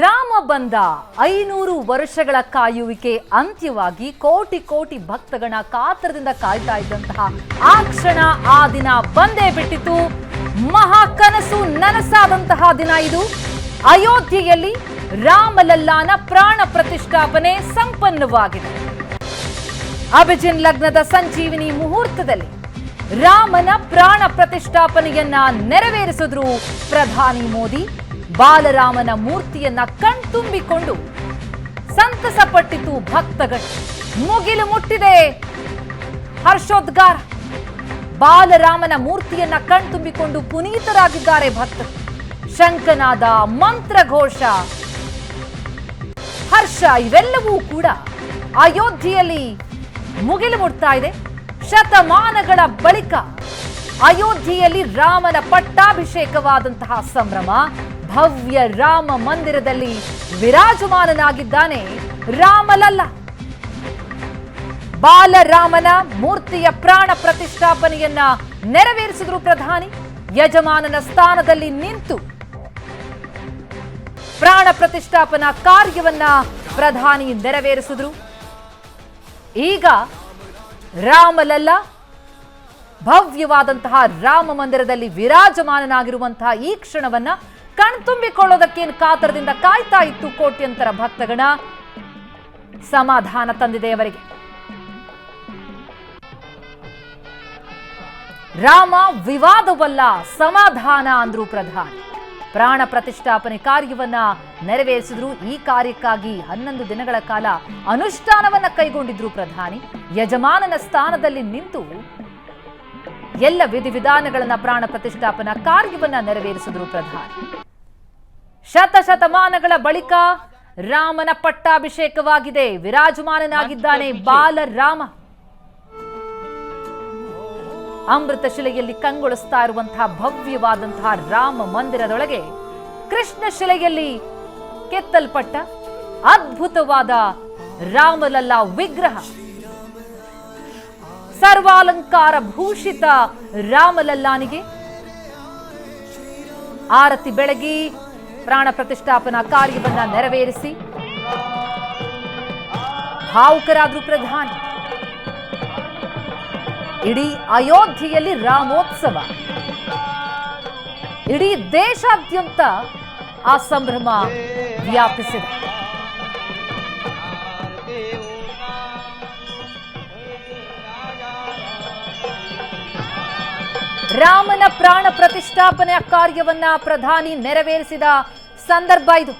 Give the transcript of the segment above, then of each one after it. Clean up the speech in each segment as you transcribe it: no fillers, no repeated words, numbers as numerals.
ರಾಮ ಬಂದ 500 ವರ್ಷಗಳ ಕಾಯುವಿಕೆ ಅಂತ್ಯವಾಗಿ ಕೋಟಿ ಕೋಟಿ ಭಕ್ತಗಣ ಕಾತರದಿಂದ ಕಾಯ್ತಾ ಇದ್ದಂತಹ ಆ ಕ್ಷಣ ಆ ದಿನ ಬಂದೇ ಬಿಟ್ಟಿತು. ಮಹಾ ಕನಸು ನನಸಾದಂತಹ ದಿನ ಇದು. ಅಯೋಧ್ಯೆಯಲ್ಲಿ ರಾಮಲಲ್ಲಾನ ಪ್ರಾಣ ಪ್ರತಿಷ್ಠಾಪನೆ ಸಂಪನ್ನವಾಗಿದೆ. ಅಭಿಜಿನ್ ಲಗ್ನದ ಸಂಜೀವಿನಿ ಮುಹೂರ್ತದಲ್ಲಿ ರಾಮನ ಪ್ರಾಣ ಪ್ರತಿಷ್ಠಾಪನೆಯನ್ನ ನೆರವೇರಿಸಿದ್ರು ಪ್ರಧಾನಿ ಮೋದಿ. ಬಾಲರಾಮನ ಮೂರ್ತಿಯನ್ನ ಕಣ್ತುಂಬಿಕೊಂಡು ಸಂತಸ ಪಟ್ಟಿತು ಭಕ್ತಗಳು. ಮುಗಿಲು ಮುಟ್ಟಿದೆ ಹರ್ಷೋದ್ಗಾರ. ಬಾಲರಾಮನ ಮೂರ್ತಿಯನ್ನ ಕಣ್ತುಂಬಿಕೊಂಡು ಪುನೀತರಾಗಿದ್ದಾರೆ ಭಕ್ತರು. ಶಂಖನಾದ, ಮಂತ್ರಘೋಷ, ಹರ್ಷ ಇವೆಲ್ಲವೂ ಕೂಡ ಅಯೋಧ್ಯೆಯಲ್ಲಿ ಮುಗಿಲು ಮುಟ್ತಾ ಇದೆ. ಶತಮಾನಗಳ ಬಳಿಕ ಅಯೋಧ್ಯೆಯಲ್ಲಿ ರಾಮನ ಪಟ್ಟಾಭಿಷೇಕವಾದಂತಹ ಸಂಭ್ರಮ. ಭವ್ಯ ರಾಮ ಮಂದಿರದಲ್ಲಿ ವಿರಾಜಮಾನನಾಗಿದ್ದಾನೆ ರಾಮಲಲ್ಲ. ಬಾಲರಾಮನ ಮೂರ್ತಿಯ ಪ್ರಾಣ ಪ್ರತಿಷ್ಠಾಪನೆಯನ್ನ ನೆರವೇರಿಸಿದ್ರು ಪ್ರಧಾನಿ. ಯಜಮಾನನ ಸ್ಥಾನದಲ್ಲಿ ನಿಂತು ಪ್ರಾಣ ಪ್ರತಿಷ್ಠಾಪನಾ ಕಾರ್ಯವನ್ನ ಪ್ರಧಾನಿ ನೆರವೇರಿಸಿದ್ರು. ಈಗ ರಾಮಲಲ್ಲ ಭವ್ಯವಾದಂತಹ ರಾಮ ಮಂದಿರದಲ್ಲಿ ವಿರಾಜಮಾನನಾಗಿರುವಂತಹ ಈ ಕ್ಷಣವನ್ನ ಕಣ್ತುಂಬಿಕೊಳ್ಳೋದಕ್ಕೇನು ಕಾತರದಿಂದ ಕಾಯ್ತಾ ಇತ್ತು ಕೋಟ್ಯಂತರ ಭಕ್ತಗಣ. ಸಮಾಧಾನ ತಂದಿದೆ ಅವರಿಗೆ. ರಾಮ ವಿವಾದವಲ್ಲ, ಸಮಾಧಾನ ಅಂದ್ರು ಪ್ರಧಾನಿ. ಪ್ರಾಣ ಪ್ರತಿಷ್ಠಾಪನೆ ಕಾರ್ಯವನ್ನ ನೆರವೇರಿಸಿದ್ರು. ಈ ಕಾರ್ಯಕ್ಕಾಗಿ 11 ದಿನಗಳ ಕಾಲ ಅನುಷ್ಠಾನವನ್ನ ಕೈಗೊಂಡಿದ್ರು ಪ್ರಧಾನಿ. ಯಜಮಾನನ ಸ್ಥಾನದಲ್ಲಿ ನಿಂತು ಎಲ್ಲ ವಿಧಿವಿಧಾನಗಳನ್ನ ಪ್ರಾಣ ಪ್ರತಿಷ್ಠಾಪನಾ ಕಾರ್ಯವನ್ನ ನೆರವೇರಿಸಿದ್ರು ಪ್ರಧಾನಿ. ಶತಶತಮಾನಗಳ ಬಳಿಕ ರಾಮನ ಪಟ್ಟಾಭಿಷೇಕವಾಗಿದೆ. ವಿರಾಜಮಾನನಾಗಿದ್ದಾನೆ ಬಾಲರಾಮ. ಅಮೃತ ಶಿಲೆಯಲ್ಲಿ ಕಂಗೊಳಿಸ್ತಾ ಇರುವಂತಹ ಭವ್ಯವಾದಂತಹ ರಾಮ ಮಂದಿರದೊಳಗೆ ಕೃಷ್ಣ ಶಿಲೆಯಲ್ಲಿ ಕೆತ್ತಲ್ಪಟ್ಟ ಅದ್ಭುತವಾದ ರಾಮಲಲ್ಲ ವಿಗ್ರಹ. ಸರ್ವಾಲಂಕಾರ ಭೂಷಿತ ರಾಮಲಲ್ಲಾನಿಗೆ ಆರತಿ ಬೆಳಗಿ ಪ್ರಾಣ ಪ್ರತಿಷ್ಠಾಪನಾ ಕಾರ್ಯವನ್ನ ನೆರವೇರಿಸಿ ಭಾವುಕರಾದ್ರು ಪ್ರಧಾನಿ. ಇಡೀ ಅಯೋಧ್ಯೆಯಲ್ಲಿ ರಾಮೋತ್ಸವ. ಇಡೀ ದೇಶಾದ್ಯಂತ ಆ ಸಂಭ್ರಮ ವ್ಯಾಪಿಸಿದೆ. ರಾಮನ ಪ್ರಾಣ ಪ್ರತಿಷ್ಠಾಪನೆಯ ಕಾರ್ಯವನ್ನ ಪ್ರಧಾನಿ ನೆರವೇರಿಸಿದ ಸಂದರ್ಭ ಇದು.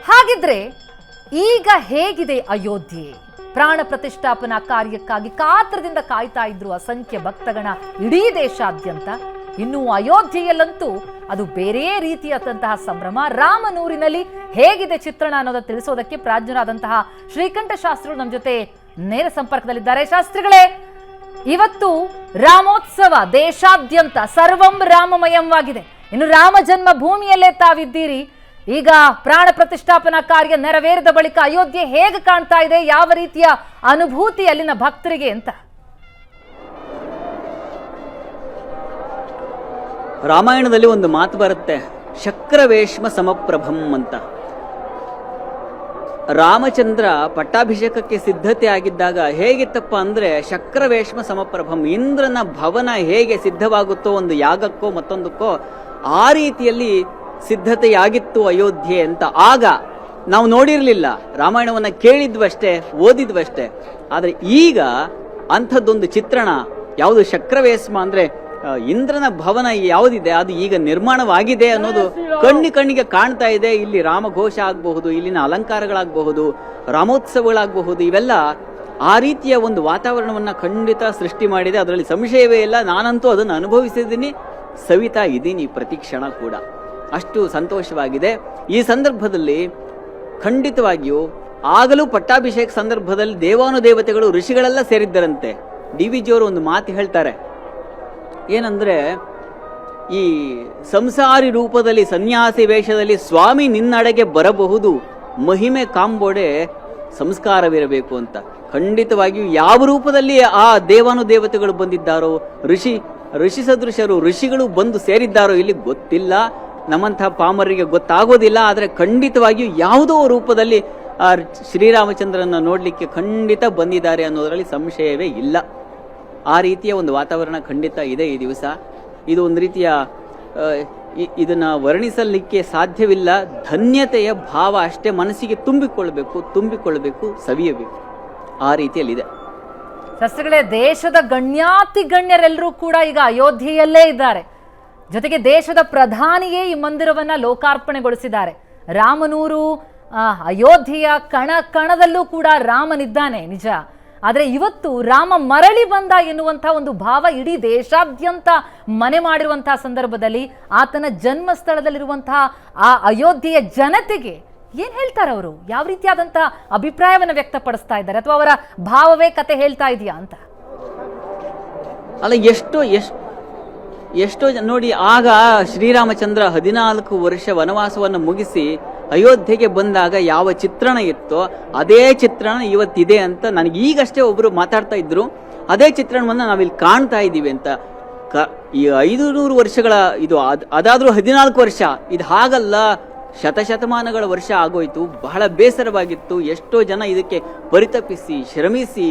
ಹಾಗಿದ್ರೆ ಈಗ ಹೇಗಿದೆ ಅಯೋಧ್ಯೆ? ಪ್ರಾಣ ಪ್ರತಿಷ್ಠಾಪನಾ ಕಾರ್ಯಕ್ಕಾಗಿ ಕಾತರದಿಂದ ಕಾಯ್ತಾ ಇದ್ರು ಅಸಂಖ್ಯ ಭಕ್ತಗಣ ಇಡೀ ದೇಶಾದ್ಯಂತ. ಇನ್ನು ಅಯೋಧ್ಯೆಯಲ್ಲಂತೂ ಅದು ಬೇರೆ ರೀತಿಯಾದಂತಹ ಸಂಭ್ರಮ. ರಾಮನೂರಿನಲ್ಲಿ ಹೇಗಿದೆ ಚಿತ್ರಣ ಅನ್ನೋದನ್ನು ತಿಳಿಸೋದಕ್ಕೆ ಪ್ರಾಜ್ಞರಾದಂತಹ ಶ್ರೀಕಂಠ ಶಾಸ್ತ್ರಿಗಳು ನಮ್ಮ ಜೊತೆ ನೇರ ಸಂಪರ್ಕದಲ್ಲಿದ್ದಾರೆ. ಶಾಸ್ತ್ರಿಗಳೇ, ಇವತ್ತು ರಾಮೋತ್ಸವ ದೇಶಾದ್ಯಂತ ಸರ್ವಂ ರಾಮಮಯವಾಗಿದೆ. ಇನ್ನು ರಾಮ ಜನ್ಮ ಭೂಮಿಯಲ್ಲೇ ತಾವಿದ್ದೀರಿ. ಈಗ ಪ್ರಾಣ ಪ್ರತಿಷ್ಠಾಪನಾ ಕಾರ್ಯ ನೆರವೇರಿದ ಬಳಿಕ ಅಯೋಧ್ಯೆ ಹೇಗೆ ಕಾಣ್ತಾ ಇದೆ? ಯಾವ ರೀತಿಯ ಅನುಭೂತಿ ಅಲ್ಲಿನ ಭಕ್ತರಿಗೆ ಅಂತ? ರಾಮಾಯಣದಲ್ಲಿ ಒಂದು ಮಾತು ಬರುತ್ತೆ, ಶಕ್ರವೇಶ್ಮ ಸಮಪ್ರಭಂ ಅಂತ. ರಾಮಚಂದ್ರ ಪಟ್ಟಾಭಿಷೇಕಕ್ಕೆ ಸಿದ್ಧತೆ ಆಗಿದ್ದಾಗ ಹೇಗಿತ್ತಪ್ಪ ಅಂದ್ರೆ ಶಕ್ರವೇಶ್ಮ ಸಮಪ್ರಭಂ, ಇಂದ್ರನ ಭವನ ಹೇಗೆ ಸಿದ್ಧವಾಗುತ್ತೋ ಒಂದು ಯಾಗಕ್ಕೋ ಮತ್ತೊಂದಕ್ಕೋ ಆ ರೀತಿಯಲ್ಲಿ ಸಿದ್ಧತೆಯಾಗಿತ್ತು ಅಯೋಧ್ಯೆ ಅಂತ. ಆಗ ನಾವು ನೋಡಿರ್ಲಿಲ್ಲ, ರಾಮಾಯಣವನ್ನ ಕೇಳಿದ್ವಷ್ಟೇ, ಓದಿದ್ವಷ್ಟೇ. ಆದ್ರೆ ಈಗ ಅಂಥದ್ದೊಂದು ಚಿತ್ರಣ, ಯಾವುದು ಶಕ್ರವೇಶ್ಮ ಅಂದ್ರೆ ಇಂದ್ರನ ಭವನ ಯಾವುದಿದೆ ಅದು ಈಗ ನಿರ್ಮಾಣವಾಗಿದೆ ಅನ್ನೋದು ಕಣ್ಣಿಗೆ ಕಾಣ್ತಾ ಇದೆ. ಇಲ್ಲಿ ರಾಮಘೋಷ ಆಗಬಹುದು, ಇಲ್ಲಿನ ಅಲಂಕಾರಗಳಾಗಬಹುದು, ರಾಮೋತ್ಸವಗಳಾಗಬಹುದು, ಇವೆಲ್ಲ ಆ ರೀತಿಯ ಒಂದು ವಾತಾವರಣವನ್ನ ಖಂಡಿತ ಸೃಷ್ಟಿ ಮಾಡಿದೆ. ಅದರಲ್ಲಿ ಸಂಶಯವೇ ಇಲ್ಲ. ನಾನಂತೂ ಅದನ್ನು ಅನುಭವಿಸಿದ್ದೀನಿ, ಸವಿತಾ ಇದ್ದೀನಿ ಪ್ರತಿ ಕ್ಷಣ ಕೂಡ. ಅಷ್ಟು ಸಂತೋಷವಾಗಿದೆ. ಈ ಸಂದರ್ಭದಲ್ಲಿ ಖಂಡಿತವಾಗಿಯೂ ಆಗಲೂ ಪಟ್ಟಾಭಿಷೇಕ ಸಂದರ್ಭದಲ್ಲಿ ದೇವಾನುದೇವತೆಗಳು ಋಷಿಗಳೆಲ್ಲ ಸೇರಿದ್ದರಂತೆ. DVG ಅವರು ಒಂದು ಮಾತು ಹೇಳ್ತಾರೆ, ಏನಂದ್ರೆ ಈ ಸಂಸಾರಿ ರೂಪದಲ್ಲಿ ಸನ್ಯಾಸಿ ವೇಷದಲ್ಲಿ ಸ್ವಾಮಿ ನಿನ್ನಡೆಗೆ ಬರಬಹುದು, ಮಹಿಮೆ ಕಾಂಬೋಡೆ ಸಂಸ್ಕಾರವಿರಬೇಕು ಅಂತ. ಖಂಡಿತವಾಗಿಯೂ ಯಾವ ರೂಪದಲ್ಲಿ ಆ ದೇವಾನುದೇವತೆಗಳು ಬಂದಿದ್ದಾರೋ, ಋಷಿ ಸದೃಶರು ಋಷಿಗಳು ಬಂದು ಸೇರಿದ್ದಾರೋ ಇಲ್ಲಿ ಗೊತ್ತಿಲ್ಲ. ನಮ್ಮಂತಹ ಪಾಮರರಿಗೆ ಗೊತ್ತಾಗೋದಿಲ್ಲ. ಆದರೆ ಖಂಡಿತವಾಗಿಯೂ ಯಾವುದೋ ರೂಪದಲ್ಲಿ ಆ ಶ್ರೀರಾಮಚಂದ್ರನ ನೋಡಲಿಕ್ಕೆ ಖಂಡಿತ ಬಂದಿದ್ದಾರೆ ಅನ್ನೋದರಲ್ಲಿ ಸಂಶಯವೇ ಇಲ್ಲ. ಆ ರೀತಿಯ ಒಂದು ವಾತಾವರಣ ಖಂಡಿತ ಇದೆ ಈ ದಿವಸ. ಇದು ಒಂದು ರೀತಿಯ ಇದನ್ನ ವರ್ಣಿಸಲಿಕ್ಕೆ ಸಾಧ್ಯವಿಲ್ಲ. ಧನ್ಯತೆಯ ಭಾವ ಅಷ್ಟೇ ಮನಸ್ಸಿಗೆ ತುಂಬಿಕೊಳ್ಳಬೇಕು, ಸವಿಯಬೇಕು. ಆ ರೀತಿಯಲ್ಲಿದೆ. ಶಾಸ್ತ್ರಿಗಳೇ, ದೇಶದ ಗಣ್ಯಾತಿ ಗಣ್ಯರೆಲ್ಲರೂ ಕೂಡ ಈಗ ಅಯೋಧ್ಯೆಯಲ್ಲೇ ಇದ್ದಾರೆ. ಜೊತೆಗೆ ದೇಶದ ಪ್ರಧಾನಿಯೇ ಈ ಮಂದಿರವನ್ನ ಲೋಕಾರ್ಪಣೆಗೊಳಿಸಿದ್ದಾರೆ. ರಾಮನೂರು ಅಯೋಧ್ಯೆಯ ಕಣದಲ್ಲೂ ಕೂಡ ರಾಮನಿದ್ದಾನೆ ನಿಜ. ಆದರೆ ಇವತ್ತು ರಾಮ ಮರಳಿ ಬಂದ ಎನ್ನುವಂತಹ ಒಂದು ಭಾವ ಇಡೀ ದೇಶಾದ್ಯಂತ ಮನೆ ಮಾಡಿರುವಂತಹ ಸಂದರ್ಭದಲ್ಲಿ ಆತನ ಜನ್ಮಸ್ಥಳದಲ್ಲಿರುವಂತಹ ಆ ಅಯೋಧ್ಯೆಯ ಜನತೆಗೆ ಏನ್ ಹೇಳ್ತಾರೆ ಅವರು? ಯಾವ ರೀತಿಯಾದಂತಹ ಅಭಿಪ್ರಾಯವನ್ನು ವ್ಯಕ್ತಪಡಿಸ್ತಾ ಇದ್ದಾರೆ? ಅಥವಾ ಅವರ ಭಾವವೇ ಕತೆ ಹೇಳ್ತಾ ಇದೆಯಾ ಅಂತ? ಅಲ್ಲ, ಎಷ್ಟೋ ನೋಡಿ, ಆಗ ಶ್ರೀರಾಮಚಂದ್ರ 14 ವರ್ಷ ವನವಾಸವನ್ನು ಮುಗಿಸಿ ಅಯೋಧ್ಯೆಗೆ ಬಂದಾಗ ಯಾವ ಚಿತ್ರಣ ಇತ್ತೋ ಅದೇ ಚಿತ್ರಣ ಇವತ್ತಿದೆ ಅಂತ ನನಗೆ ಈಗಷ್ಟೇ ಒಬ್ರು ಮಾತಾಡ್ತಾ ಇದ್ರು. ಅದೇ ಚಿತ್ರಣವನ್ನ ನಾವಿಲ್ಲಿ ಕಾಣ್ತಾ ಇದ್ದೀವಿ ಅಂತ. ಈ 500 ವರ್ಷಗಳ ಇದು ಅದಾದ್ರೂ 14 ವರ್ಷ, ಇದು ಹಾಗಲ್ಲ, ಶತಶತಮಾನಗಳ ವರ್ಷ ಆಗೋಯ್ತು. ಬಹಳ ಬೇಸರವಾಗಿತ್ತು. ಎಷ್ಟೋ ಜನ ಇದಕ್ಕೆ ಪರಿತಪಿಸಿ ಶ್ರಮಿಸಿ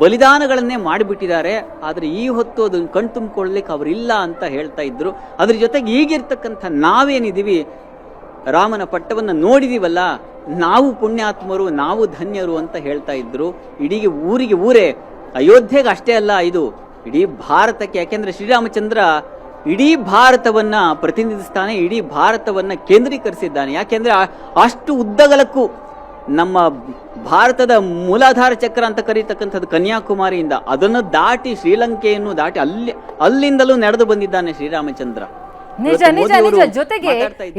ಬಲಿದಾನಗಳನ್ನೇ ಮಾಡಿಬಿಟ್ಟಿದ್ದಾರೆ. ಆದರೆ ಈ ಹೊತ್ತು ಅದನ್ನು ಕಣ್ತುಂಬಿಕೊಳ್ಳಲಿಕ್ಕೆ ಅವರಿಲ್ಲ ಅಂತ ಹೇಳ್ತಾ ಇದ್ರು. ಅದ್ರ ಜೊತೆಗೆ ಈಗಿರ್ತಕ್ಕಂಥ ನಾವೇನಿದ್ದೀವಿ, ರಾಮನ ಪಟ್ಟವನ್ನು ನೋಡಿದೀವಲ್ಲ, ನಾವು ಪುಣ್ಯಾತ್ಮರು, ನಾವು ಧನ್ಯರು ಅಂತ ಹೇಳ್ತಾ ಇದ್ರು. ಇಡೀ ಊರೇ, ಅಯೋಧ್ಯೆಗೆ ಅಷ್ಟೇ ಅಲ್ಲ, ಇದು ಇಡೀ ಭಾರತಕ್ಕೆ. ಯಾಕೆಂದ್ರೆ ಶ್ರೀರಾಮಚಂದ್ರ ಇಡೀ ಭಾರತವನ್ನ ಪ್ರತಿನಿಧಿಸ್ತಾನೆ, ಇಡೀ ಭಾರತವನ್ನ ಕೇಂದ್ರೀಕರಿಸಿದ್ದಾನೆ. ಯಾಕೆಂದ್ರೆ ಅಷ್ಟು ಉದ್ದಗಲಕ್ಕೂ ನಮ್ಮ ಭಾರತದ ಮೂಲಾಧಾರ ಚಕ್ರ ಅಂತ ಕರೀತಕ್ಕಂಥದ್ದು ಕನ್ಯಾಕುಮಾರಿಯಿಂದ, ಅದನ್ನು ದಾಟಿ ಶ್ರೀಲಂಕೆಯನ್ನು ದಾಟಿ ಅಲ್ಲಿಂದಲೂ ನಡೆದು ಬಂದಿದ್ದಾನೆ ಶ್ರೀರಾಮಚಂದ್ರ. ನಿಜ ನಿಜ ನಿಜ. ಜೊತೆಗೆ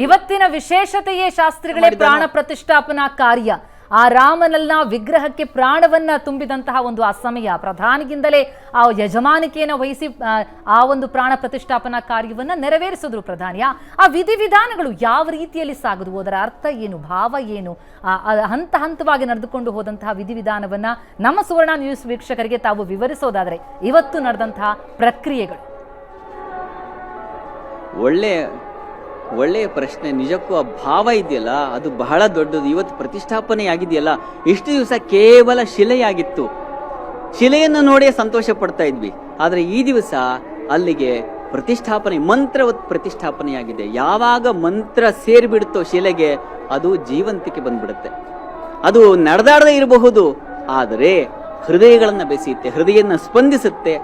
ಇವತ್ತಿನ ವಿಶೇಷತೆಯೇ ಶಾಸ್ತ್ರಿಗಳೇ ಪ್ರಾಣ ಪ್ರತಿಷ್ಠಾಪನಾ ಕಾರ್ಯ. ಆ ರಾಮನನ್ನ ವಿಗ್ರಹಕ್ಕೆ ಪ್ರಾಣವನ್ನ ತುಂಬಿದಂತಹ ಒಂದು ಆ ಸಮಯ, ಪ್ರಧಾನಿಗಿಂದಲೇ ಆ ಯಜಮಾನಿಕೆಯನ್ನು ವಹಿಸಿ ಆ ಒಂದು ಪ್ರಾಣ ಪ್ರತಿಷ್ಠಾಪನಾ ಕಾರ್ಯವನ್ನ ನೆರವೇರಿಸಿದ್ರು ಪ್ರಧಾನಿಯ. ಆ ವಿಧಿವಿಧಾನಗಳು ಯಾವ ರೀತಿಯಲ್ಲಿ ಸಾಗುದು, ಅದರ ಅರ್ಥ ಏನು, ಭಾವ ಏನು, ಹಂತ ಹಂತವಾಗಿ ನಡೆದುಕೊಂಡು ಹೋದಂತಹ ವಿಧಿವಿಧಾನವನ್ನ ನಮ್ಮ ಸುವರ್ಣ ನ್ಯೂಸ್ ವೀಕ್ಷಕರಿಗೆ ತಾವು ವಿವರಿಸೋದಾದ್ರೆ ಇವತ್ತು ನಡೆದಂತಹ ಪ್ರಕ್ರಿಯೆಗಳು. ಒಳ್ಳೆಯ ಪ್ರಶ್ನೆ. ನಿಜಕ್ಕೂ ಆ ಭಾವ ಇದೆಯಲ್ಲ, ಅದು ಬಹಳ ದೊಡ್ಡದು. ಇವತ್ತು ಪ್ರತಿಷ್ಠಾಪನೆ ಆಗಿದೆಯಲ್ಲ, ಇಷ್ಟು ದಿವಸ ಕೇವಲ ಶಿಲೆಯಾಗಿತ್ತು. ಶಿಲೆಯನ್ನು ನೋಡೇ ಸಂತೋಷ ಪಡ್ತಾ ಇದ್ವಿ. ಆದ್ರೆ ಈ ದಿವಸ ಅಲ್ಲಿಗೆ ಪ್ರತಿಷ್ಠಾಪನೆ, ಮಂತ್ರವತ್ ಪ್ರತಿಷ್ಠಾಪನೆಯಾಗಿದೆ. ಯಾವಾಗ ಮಂತ್ರ ಸೇರಿಬಿಡುತ್ತೋ ಶಿಲೆಗೆ, ಅದು ಜೀವಂತಿಕೆ ಬಂದ್ಬಿಡುತ್ತೆ. ಅದು ನಡೆದಾಡದೇ ಇರಬಹುದು, ಆದರೆ ಹೃದಯಗಳನ್ನ ಬೆಸೆಯುತ್ತೆ, ಹೃದಯನ ಸ್ಪಂದಿಸುತ್ತೆ.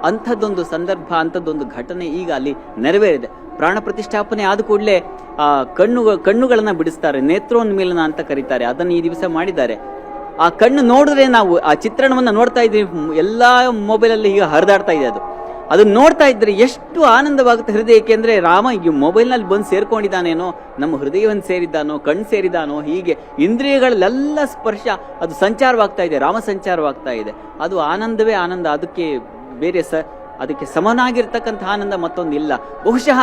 ಅಂಥದ್ದೊಂದು ಸಂದರ್ಭ, ಅಂಥದ್ದೊಂದು ಘಟನೆ ಈಗ ಅಲ್ಲಿ ನೆರವೇರಿದೆ. ಪ್ರಾಣ ಪ್ರತಿಷ್ಠಾಪನೆ ಆದ ಕೂಡಲೇ ಆ ಕಣ್ಣುಗಳನ್ನ ಬಿಡಿಸ್ತಾರೆ, ನೇತ್ರೋನ್ಮೀಲನ ಅಂತ ಕರೀತಾರೆ. ಅದನ್ನು ಈ ದಿವಸ ಮಾಡಿದ್ದಾರೆ. ಆ ಕಣ್ಣು ನೋಡಿದ್ರೆ, ನಾವು ಆ ಚಿತ್ರಣವನ್ನ ನೋಡ್ತಾ ಇದ್ದೀವಿ, ಎಲ್ಲಾ ಮೊಬೈಲಲ್ಲಿ ಈಗ ಹರಿದಾಡ್ತಾ ಇದೆ. ಅದನ್ನ ನೋಡ್ತಾ ಇದ್ರೆ ಎಷ್ಟು ಆನಂದವಾಗುತ್ತೆ ಹೃದಯಕ್ಕೆ. ಅಂದ್ರೆ ರಾಮ ಈ ಮೊಬೈಲ್ನಲ್ಲಿ ಬಂದು ಸೇರ್ಕೊಂಡಿದ್ದಾನೇನೋ, ನಮ್ಮ ಹೃದಯವನ್ನು ಸೇರಿದ್ದಾನೋ, ಕಣ್ಣು ಸೇರಿದ್ದಾನೋ, ಹೀಗೆ ಇಂದ್ರಿಯಗಳಲ್ಲೆಲ್ಲ ಸ್ಪರ್ಶ ಅದು ಸಂಚಾರವಾಗ್ತಾ ಇದೆ, ರಾಮ ಸಂಚಾರವಾಗ್ತಾ ಇದೆ. ಅದು ಆನಂದವೇ ಆನಂದ. ಅದಕ್ಕೆ ಸಮನಾಗಿರ್ತಕ್ಕಂಥ ಆನಂದ ಮತ್ತೊಂದಿಲ್ಲ. ಬಹುಶಃ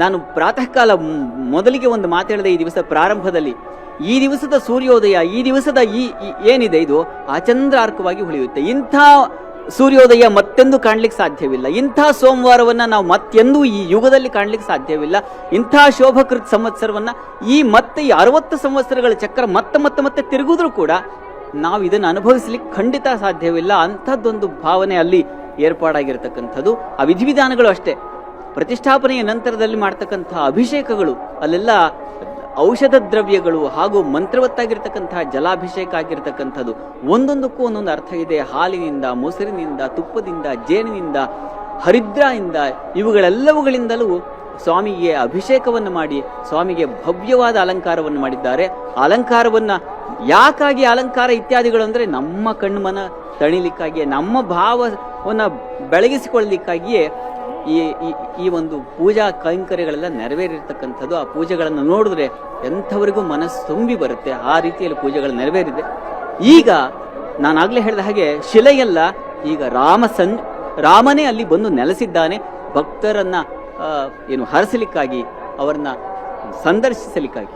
ನಾನು ಪ್ರಾತಃ ಕಾಲ ಮೊದಲಿಗೆ ಒಂದು ಮಾತಾಡಿದೆ ಈ ದಿವಸ ಪ್ರಾರಂಭದಲ್ಲಿ. ಈ ದಿವಸದ ಸೂರ್ಯೋದಯ, ಈ ದಿವಸದ ಏನಿದೆ ಇದು ಆಚಂದ್ರಾರ್ಕವಾಗಿ ಉಳಿಯುತ್ತೆ. ಇಂಥ ಸೂರ್ಯೋದಯ ಮತ್ತೆಂದು ಕಾಣ್ಲಿಕ್ಕೆ ಸಾಧ್ಯವಿಲ್ಲ. ಇಂಥ ಸೋಮವಾರವನ್ನ ನಾವು ಮತ್ತೆಂದೂ ಈ ಯುಗದಲ್ಲಿ ಕಾಣ್ಲಿಕ್ಕೆ ಸಾಧ್ಯವಿಲ್ಲ. ಇಂಥ ಶೋಭಕೃತ್ ಸಂವತ್ಸರವನ್ನ ಮತ್ತೆ ಈ 60 ಸಂವತ್ಸರಗಳ ಚಕ್ರ ಮತ್ತೆ ತಿರುಗಿದ್ರೂ ಕೂಡ ನಾವು ಇದನ್ನು ಅನುಭವಿಸ್ಲಿಕ್ಕೆ ಖಂಡಿತ ಸಾಧ್ಯವಿಲ್ಲ. ಅಂಥದ್ದೊಂದು ಭಾವನೆ ಅಲ್ಲಿ ಏರ್ಪಾಡಾಗಿರ್ತಕ್ಕಂಥದ್ದು. ಆ ವಿಧಿವಿಧಾನಗಳು ಅಷ್ಟೇ. ಪ್ರತಿಷ್ಠಾಪನೆಯ ನಂತರದಲ್ಲಿ ಮಾಡ್ತಕ್ಕಂತಹ ಅಭಿಷೇಕಗಳು, ಅಲ್ಲೆಲ್ಲ ಔಷಧ ದ್ರವ್ಯಗಳು ಹಾಗೂ ಮಂತ್ರವತ್ತಾಗಿರ್ತಕ್ಕಂತಹ ಜಲಾಭಿಷೇಕ ಆಗಿರ್ತಕ್ಕಂಥದ್ದು. ಒಂದೊಂದಕ್ಕೂ ಒಂದೊಂದು ಅರ್ಥ ಇದೆ. ಹಾಲಿನಿಂದ, ಮೊಸರಿನಿಂದ, ತುಪ್ಪದಿಂದ, ಜೇನಿನಿಂದ, ಹರಿದ್ರಾಯಿಂದ, ಇವುಗಳೆಲ್ಲವುಗಳಿಂದಲೂ ಸ್ವಾಮಿಗೆ ಅಭಿಷೇಕವನ್ನು ಮಾಡಿ ಸ್ವಾಮಿಗೆ ಭವ್ಯವಾದ ಅಲಂಕಾರವನ್ನು ಮಾಡಿದ್ದಾರೆ. ಅಲಂಕಾರವನ್ನ ಯಾಕಾಗಿ ಅಲಂಕಾರ ಇತ್ಯಾದಿಗಳು ಅಂದ್ರೆ ನಮ್ಮ ಕಣ್ಮನ ತಣಿಲಿಕ್ಕಾಗಿಯೇ, ನಮ್ಮ ಭಾವವನ್ನ ಬೆಳಗಿಸಿಕೊಳ್ಳಲಿಕ್ಕಾಗಿಯೇ ಈ ಒಂದು ಪೂಜಾ ಕೈಂಕರ್ಯಗಳೆಲ್ಲ ನೆರವೇರಿರ್ತಕ್ಕಂಥದ್ದು. ಆ ಪೂಜೆಗಳನ್ನು ನೋಡಿದ್ರೆ ಎಂಥವರಿಗೂ ಮನಸ್ಸು ತುಂಬಿ ಬರುತ್ತೆ. ಆ ರೀತಿಯಲ್ಲಿ ಪೂಜೆಗಳು ನೆರವೇರಿದೆ. ಈಗ ನಾನಾಗ್ಲೇ ಹೇಳಿದ ಹಾಗೆ ಶಿಲೆಯಲ್ಲ, ಈಗ ರಾಮನೇ ಅಲ್ಲಿ ಬಂದು ನೆಲೆಸಿದ್ದಾನೆ. ಭಕ್ತರನ್ನ ಹರಸಲಿಕ್ಕಾಗಿ, ಅವರನ್ನ ಸಂದರ್ಶಿಸಲಿಕ್ಕಾಗಿ.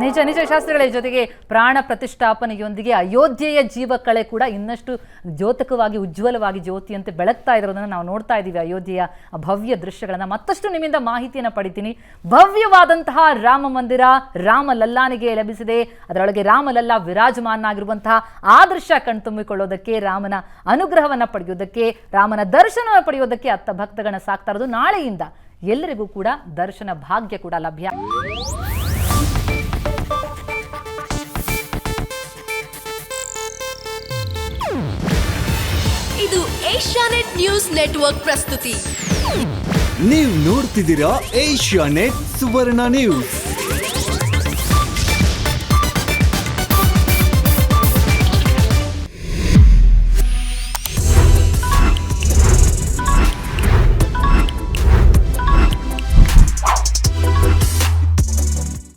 ನಿಜ ನಿಜ ಶಾಸ್ತ್ರಿಗಳೇ, ಜೊತೆಗೆ ಪ್ರಾಣ ಪ್ರತಿಷ್ಠಾಪನೆಯೊಂದಿಗೆ ಅಯೋಧ್ಯೆಯ ಜೀವಕಳೆ ಕೂಡ ಇನ್ನಷ್ಟು ದ್ಯೋತಕವಾಗಿ ಉಜ್ವಲವಾಗಿ ಜ್ಯೋತಿಯಂತೆ ಬೆಳಗ್ತಾ ಇರೋದನ್ನು ನಾವು ನೋಡ್ತಾ ಇದ್ದೀವಿ. ಅಯೋಧ್ಯೆಯ ಭವ್ಯ ದೃಶ್ಯಗಳನ್ನು ಮತ್ತಷ್ಟು ನಿಮ್ಮಿಂದ ಮಾಹಿತಿಯನ್ನು ಪಡಿತೀನಿ. ಭವ್ಯವಾದಂತಹ ರಾಮ ಮಂದಿರ ರಾಮಲಲ್ಲಾನಿಗೆ ಲಭಿಸಿದೆ. ಅದರೊಳಗೆ ರಾಮಲಲ್ಲ ವಿರಾಜಮಾನಾಗಿರುವಂತಹ ಆ ದೃಶ್ಯ ಕಣ್ತುಂಬಿಕೊಳ್ಳೋದಕ್ಕೆ, ರಾಮನ ಅನುಗ್ರಹವನ್ನು ಪಡೆಯೋದಕ್ಕೆ, ರಾಮನ ದರ್ಶನ ಪಡೆಯೋದಕ್ಕೆ ಅತ್ತ ಭಕ್ತಗಣ ಸಾಕ್ತಾ ಇರೋದು. ನಾಳೆಯಿಂದ ಎಲ್ಲರಿಗೂ ಕೂಡ ದರ್ಶನ ಭಾಗ್ಯ ಕೂಡ ಲಭ್ಯ. ಇದು ಏಷ್ಯಾನೆಟ್ ನ್ಯೂಸ್ ನೆಟ್ವರ್ಕ್ ಪ್ರಸ್ತುತಿ. ನೀವು ನೋಡ್ತಿದ್ದೀರಾ ಏಷ್ಯಾನೆಟ್ ಸುವರ್ಣ ನ್ಯೂಸ್.